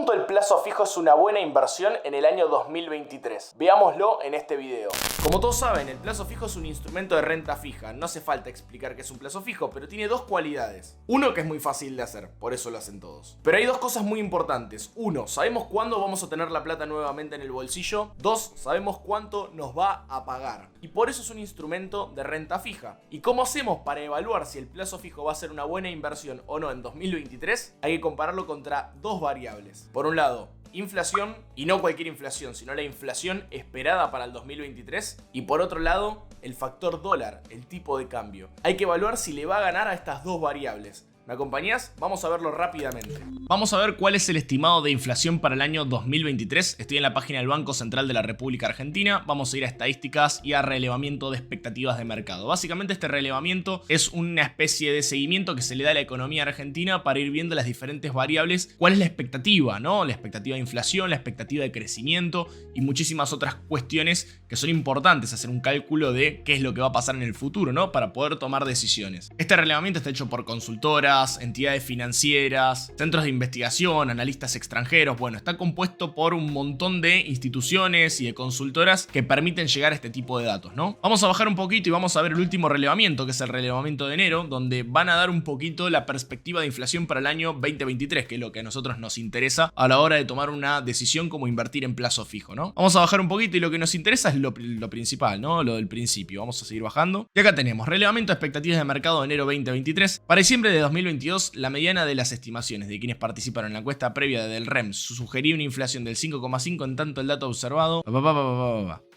punto el plazo fijo es una buena inversión en el año 2023? Veámoslo en este video. Como todos saben, el plazo fijo es un instrumento de renta fija. No hace falta explicar qué es un plazo fijo, pero tiene dos cualidades. Uno, que es muy fácil de hacer, por eso lo hacen todos. Pero hay dos cosas muy importantes. Uno, sabemos cuándo vamos a tener la plata nuevamente en el bolsillo. Dos, sabemos cuánto nos va a pagar. Y por eso es un instrumento de renta fija. ¿Y cómo hacemos para evaluar si el plazo fijo va a ser una buena inversión o no en 2023? Hay que compararlo contra dos variables. Por un lado, inflación, y no cualquier inflación, sino la inflación esperada para el 2023. Y por otro lado, el factor dólar, el tipo de cambio. Hay que evaluar si le va a ganar a estas dos variables. ¿Me acompañás? Vamos a verlo rápidamente. Vamos a ver cuál es el estimado de inflación para el año 2023. Estoy en la página del Banco Central de la República Argentina. Vamos a ir a estadísticas y a relevamiento de expectativas de mercado. Básicamente este relevamiento es una especie de seguimiento que se le da a la economía argentina para ir viendo las diferentes variables. ¿Cuál es la expectativa, no? La expectativa de inflación, la expectativa de crecimiento y muchísimas otras cuestiones que son importantes. Hacer un cálculo de qué es lo que va a pasar en el futuro, ¿no? Para poder tomar decisiones. Este relevamiento está hecho por consultoras, entidades financieras, centros de investigación, analistas extranjeros. Bueno, está compuesto por un montón de instituciones y de consultoras que permiten llegar a este tipo de datos, ¿no? Vamos a bajar un poquito y vamos a ver el último relevamiento, que es el relevamiento de enero, donde van a dar un poquito la perspectiva de inflación para el año 2023, que es lo que a nosotros nos interesa a la hora de tomar una decisión como invertir en plazo fijo, ¿no? Vamos a bajar un poquito y lo que nos interesa es lo principal, ¿no? Lo del principio. Vamos a seguir bajando. Y acá tenemos relevamiento de expectativas de mercado de enero 2023. Para diciembre de 2022, la mediana de las estimaciones de quienes participaron en la encuesta previa del REM sugería una inflación del 5,5, en tanto el dato observado.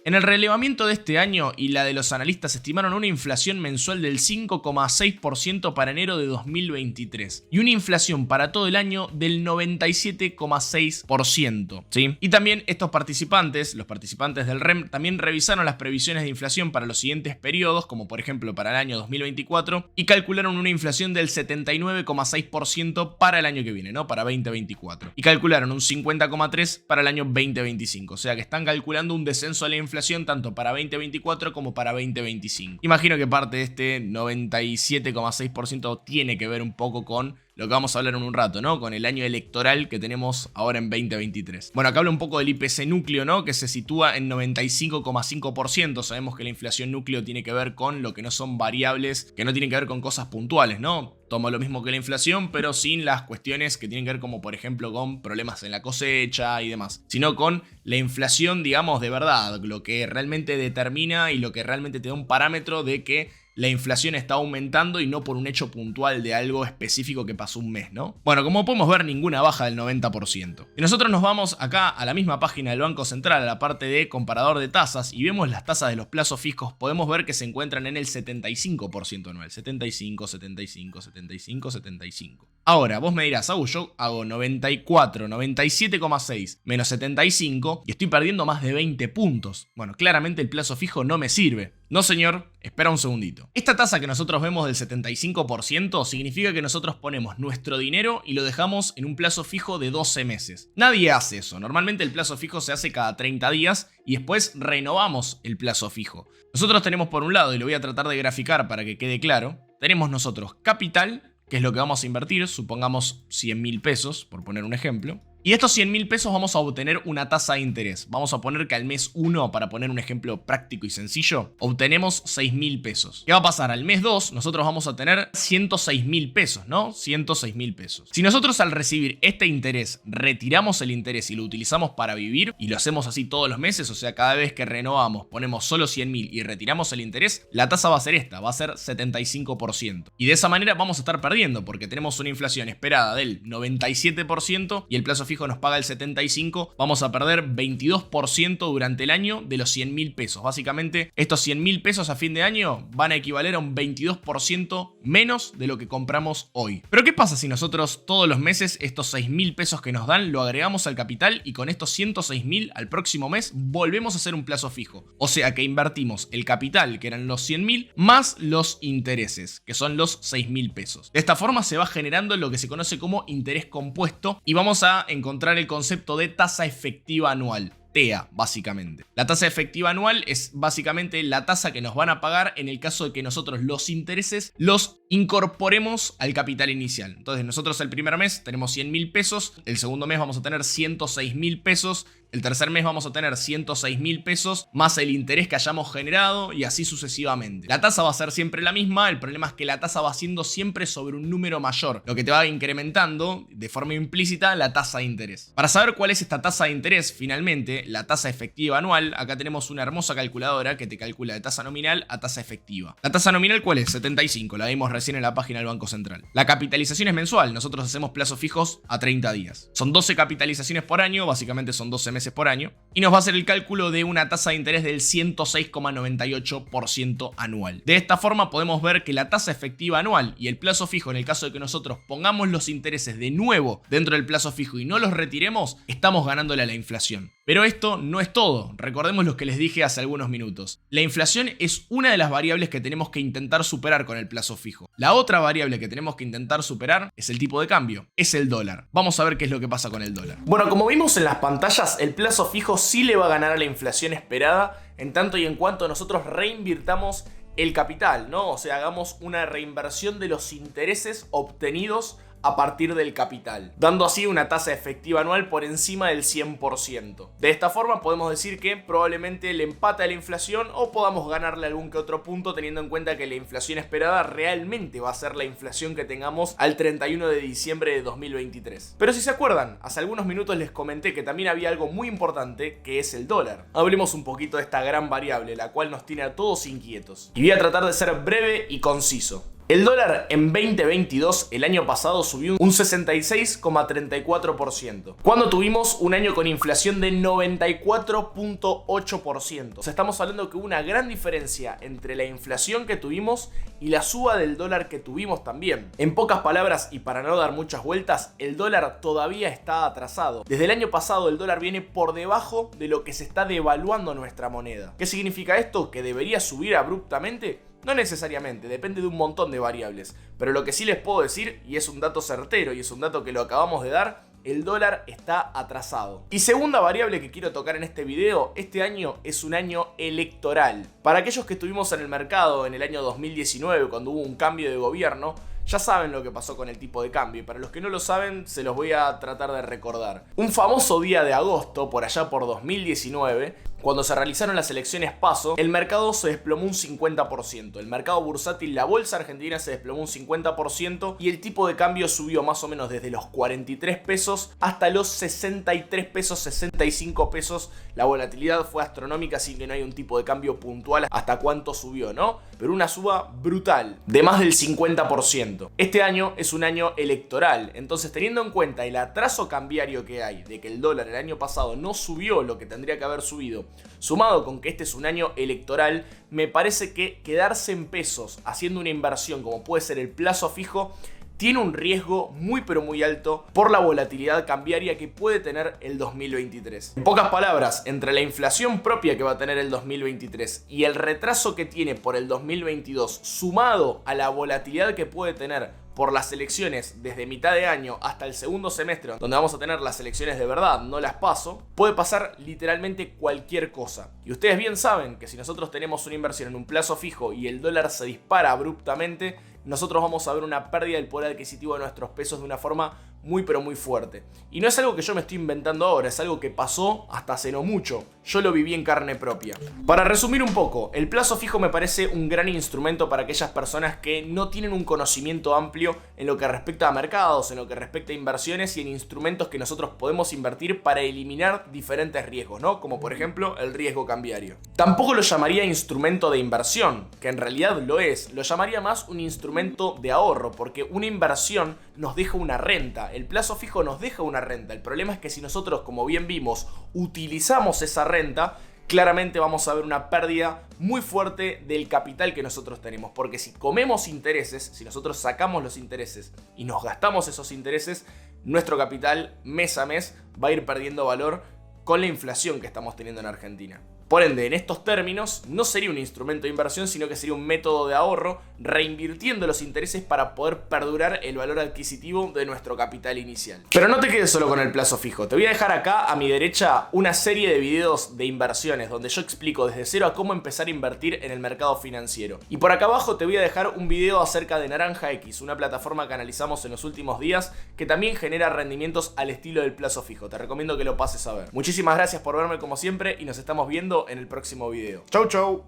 En el relevamiento de este año y la de los analistas estimaron una inflación mensual del 5,6% para enero de 2023 y una inflación para todo el año del 97,6%, ¿sí? Y también estos participantes, los participantes del REM, también revisaron las previsiones de inflación para los siguientes periodos, como por ejemplo para el año 2024, y calcularon una inflación del 79,6% para el año que viene, ¿no? Para 2024. Y calcularon un 50,3% para el año 2025, o sea que están calculando un descenso a la inflación tanto para 2024 como para 2025. Imagino que parte de este 97,6% tiene que ver un poco con lo que vamos a hablar en un rato, ¿no? Con el año electoral que tenemos ahora en 2023. Bueno, acá hablo un poco del IPC núcleo, ¿no? Que se sitúa en 95,5%. Sabemos que la inflación núcleo tiene que ver con lo que no son variables, que no tienen que ver con cosas puntuales, ¿no? Toma lo mismo que la inflación, pero sin las cuestiones que tienen que ver como por ejemplo con problemas en la cosecha y demás, sino con la inflación, digamos, de verdad, lo que realmente determina y lo que realmente te da un parámetro de que la inflación está aumentando y no por un hecho puntual de algo específico que pasó un mes, ¿no? Bueno, como podemos ver, ninguna baja del 90%. Y nosotros nos vamos acá a la misma página del Banco Central, a la parte de comparador de tasas, y vemos las tasas de los plazos fijos. Podemos ver que se encuentran en el 75% anual. 75, 75, 75, 75. Ahora, vos me dirás, yo hago 94, 97,6 menos 75 y estoy perdiendo más de 20 puntos. Bueno, claramente el plazo fijo no me sirve. No, señor, espera un segundito. Esta tasa que nosotros vemos del 75% significa que nosotros ponemos nuestro dinero y lo dejamos en un plazo fijo de 12 meses. Nadie hace eso. Normalmente el plazo fijo se hace cada 30 días y después renovamos el plazo fijo. Nosotros tenemos por un lado, y lo voy a tratar de graficar para que quede claro, tenemos nosotros capital, que es lo que vamos a invertir, supongamos 100.000 pesos, por poner un ejemplo. Y estos 100.000 pesos vamos a obtener una tasa de interés. Vamos a poner que al mes 1, para poner un ejemplo práctico y sencillo, obtenemos 6.000 pesos. ¿Qué va a pasar? Al mes 2 nosotros vamos a tener 106.000 pesos, ¿no? 106.000 pesos. Si nosotros al recibir este interés retiramos el interés y lo utilizamos para vivir, y lo hacemos así todos los meses, o sea, cada vez que renovamos ponemos solo 100.000 y retiramos el interés, la tasa va a ser esta, va a ser 75%. Y de esa manera vamos a estar perdiendo, porque tenemos una inflación esperada del 97% y el plazo fijo nos paga el 75%, vamos a perder 22% durante el año de los 100.000 pesos. Básicamente, estos 100.000 pesos a fin de año van a equivaler a un 22% menos de lo que compramos hoy. Pero ¿qué pasa si nosotros todos los meses estos 6.000 pesos que nos dan lo agregamos al capital y con estos 106.000 al próximo mes volvemos a hacer un plazo fijo? O sea que invertimos el capital, que eran los 100.000, más los intereses, que son los 6.000 pesos. De esta forma se va generando lo que se conoce como interés compuesto y vamos a encontrar el concepto de tasa efectiva anual. TEA, básicamente. La tasa efectiva anual es básicamente la tasa que nos van a pagar en el caso de que nosotros los intereses los incorporemos al capital inicial. Entonces nosotros el primer mes tenemos 100.000 pesos, el segundo mes vamos a tener 106.000 pesos, el tercer mes vamos a tener 106.000 pesos más el interés que hayamos generado y así sucesivamente. La tasa va a ser siempre la misma, el problema es que la tasa va siendo siempre sobre un número mayor, lo que te va incrementando de forma implícita la tasa de interés. Para saber cuál es esta tasa de interés, finalmente, la tasa efectiva anual, acá tenemos una hermosa calculadora que te calcula de tasa nominal a tasa efectiva. ¿La tasa nominal cuál es? 75, la vimos recién en la página del Banco Central. La capitalización es mensual, nosotros hacemos plazos fijos a 30 días. Son 12 capitalizaciones por año, básicamente son 12 meses por año, y nos va a hacer el cálculo de una tasa de interés del 106,98% anual. De esta forma podemos ver que la tasa efectiva anual y el plazo fijo, en el caso de que nosotros pongamos los intereses de nuevo dentro del plazo fijo y no los retiremos, estamos ganándole a la inflación. Pero esto no es todo, recordemos lo que les dije hace algunos minutos. La inflación es una de las variables que tenemos que intentar superar con el plazo fijo. La otra variable que tenemos que intentar superar es el tipo de cambio, es el dólar. Vamos a ver qué es lo que pasa con el dólar. Bueno, como vimos en las pantallas, el plazo fijo sí le va a ganar a la inflación esperada en tanto y en cuanto nosotros reinvirtamos el capital, ¿no? O sea, hagamos una reinversión de los intereses obtenidos a partir del capital, dando así una tasa efectiva anual por encima del 100%. De esta forma podemos decir que probablemente le empate a la inflación o podamos ganarle algún que otro punto, teniendo en cuenta que la inflación esperada realmente va a ser la inflación que tengamos al 31 de diciembre de 2023. Pero si se acuerdan, hace algunos minutos les comenté que también había algo muy importante, que es el dólar. Hablemos un poquito de esta gran variable, la cual nos tiene a todos inquietos. Y voy a tratar de ser breve y conciso. El dólar en 2022, el año pasado, subió un 66,34%, cuando tuvimos un año con inflación de 94,8%. O sea, estamos hablando que hubo una gran diferencia entre la inflación que tuvimos y la suba del dólar que tuvimos también. En pocas palabras, y para no dar muchas vueltas, el dólar todavía está atrasado. Desde el año pasado el dólar viene por debajo de lo que se está devaluando nuestra moneda. ¿Qué significa esto? ¿Que debería subir abruptamente? No necesariamente, depende de un montón de variables, pero lo que sí les puedo decir, y es un dato certero y es un dato que lo acabamos de dar, el dólar está atrasado. Y segunda variable que quiero tocar en este video, este año es un año electoral. Para aquellos que estuvimos en el mercado en el año 2019, cuando hubo un cambio de gobierno, ya saben lo que pasó con el tipo de cambio, y para los que no lo saben, se los voy a tratar de recordar. Un famoso día de agosto, por allá por 2019, cuando se realizaron las elecciones PASO, el mercado se desplomó un 50%. El mercado bursátil, la bolsa argentina, se desplomó un 50% y el tipo de cambio subió más o menos desde los 43 pesos hasta los 63 pesos, 65 pesos. La volatilidad fue astronómica, así que no hay un tipo de cambio puntual hasta cuánto subió, ¿no? Pero una suba brutal, de más del 50%. Este año es un año electoral, entonces teniendo en cuenta el atraso cambiario que hay, de que el dólar el año pasado no subió lo que tendría que haber subido, sumado con que este es un año electoral, me parece que quedarse en pesos haciendo una inversión como puede ser el plazo fijo tiene un riesgo muy pero muy alto por la volatilidad cambiaria que puede tener el 2023. En pocas palabras, entre la inflación propia que va a tener el 2023 y el retraso que tiene por el 2022, sumado a la volatilidad que puede tener por las elecciones desde mitad de año hasta el segundo semestre, donde vamos a tener las elecciones de verdad, no las PASO, puede pasar literalmente cualquier cosa. Y ustedes bien saben que si nosotros tenemos una inversión en un plazo fijo y el dólar se dispara abruptamente, nosotros vamos a ver una pérdida del poder adquisitivo de nuestros pesos de una forma muy pero muy fuerte. Y no es algo que yo me estoy inventando ahora, es algo que pasó hasta hace no mucho. Yo lo viví en carne propia. Para resumir un poco, el plazo fijo me parece un gran instrumento para aquellas personas que no tienen un conocimiento amplio en lo que respecta a mercados, en lo que respecta a inversiones y en instrumentos que nosotros podemos invertir para eliminar diferentes riesgos, ¿no? Como por ejemplo el riesgo cambiario. Tampoco lo llamaría instrumento de inversión, que en realidad lo es. Lo llamaría más un instrumento de ahorro, porque una inversión nos deja una renta. El plazo fijo nos deja una renta. El problema es que si nosotros, como bien vimos, utilizamos esa renta, claramente vamos a ver una pérdida muy fuerte del capital que nosotros tenemos. Porque si comemos intereses, si nosotros sacamos los intereses y nos gastamos esos intereses, nuestro capital mes a mes va a ir perdiendo valor con la inflación que estamos teniendo en Argentina. Por ende, en estos términos, no sería un instrumento de inversión, sino que sería un método de ahorro, reinvirtiendo los intereses para poder perdurar el valor adquisitivo de nuestro capital inicial. Pero no te quedes solo con el plazo fijo. Te voy a dejar acá a mi derecha una serie de videos de inversiones donde yo explico desde cero a cómo empezar a invertir en el mercado financiero. Y por acá abajo te voy a dejar un video acerca de Naranja X, una plataforma que analizamos en los últimos días que también genera rendimientos al estilo del plazo fijo. Te recomiendo que lo pases a ver. Muchísimas gracias por verme como siempre y nos estamos viendo en el próximo video. Chau chau.